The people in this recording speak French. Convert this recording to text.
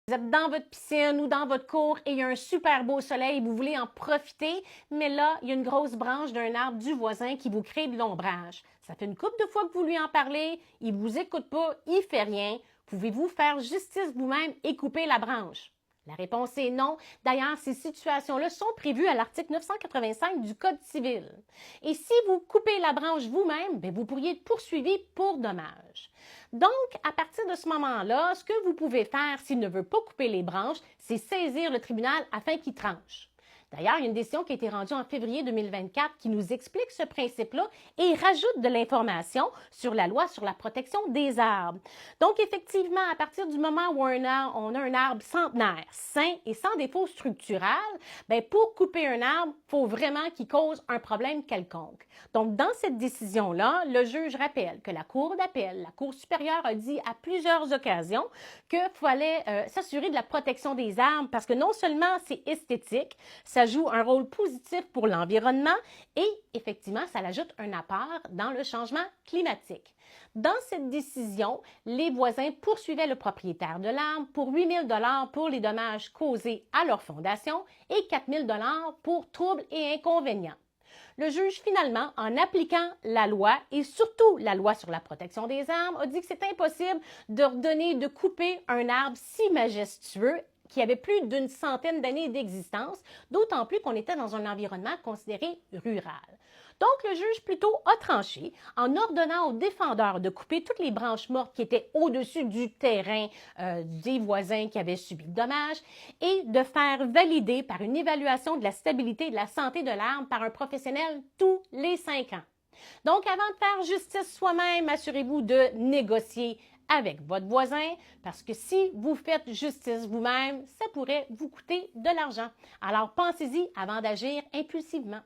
Vous êtes dans votre piscine ou dans votre cour et il y a un super beau soleil, vous voulez en profiter, mais là, il y a une grosse branche d'un arbre du voisin qui vous crée de l'ombrage. Ça fait une couple de fois que vous lui en parlez, il ne vous écoute pas, il ne fait rien. Pouvez-vous faire justice vous-même et couper la branche? La réponse est non. D'ailleurs, ces situations-là sont prévues à l'article 985 du Code civil. Et si vous coupez la branche vous-même, vous pourriez être poursuivi pour dommage. Donc, à partir de ce moment-là, ce que vous pouvez faire s'il ne veut pas couper les branches, c'est saisir le tribunal afin qu'il tranche. D'ailleurs, il y a une décision qui a été rendue en février 2024 qui nous explique ce principe-là et rajoute de l'information sur la loi sur la protection des arbres. Donc, effectivement, à partir du moment où on a un arbre centenaire, sain et sans défaut structural, pour couper un arbre, il faut vraiment qu'il cause un problème quelconque. Donc, dans cette décision-là, le juge rappelle que la Cour d'appel, la Cour supérieure a dit à plusieurs occasions qu'il fallait s'assurer de la protection des arbres parce que non seulement c'est esthétique, ça joue un rôle positif pour l'environnement et effectivement, ça ajoute un apport dans le changement climatique. Dans cette décision, les voisins poursuivaient le propriétaire de l'arbre pour 8 000 $ pour les dommages causés à leur fondation et 4 000 $ pour troubles et inconvénients. Le juge, finalement, en appliquant la loi et surtout la loi sur la protection des arbres, a dit que c'est impossible d'ordonner de couper un arbre si majestueux qui avait plus d'une centaine d'années d'existence, d'autant plus qu'on était dans un environnement considéré rural. Donc, le juge plutôt a tranché en ordonnant aux défendeurs de couper toutes les branches mortes qui étaient au-dessus du terrain des voisins qui avaient subi le dommage et de faire valider par une évaluation de la stabilité et de la santé de l'arbre par un professionnel tous les 5 ans. Donc, avant de faire justice soi-même, assurez-vous de négocier avec votre voisin parce que si vous faites justice vous-même, ça pourrait vous coûter de l'argent. Alors, pensez-y avant d'agir impulsivement.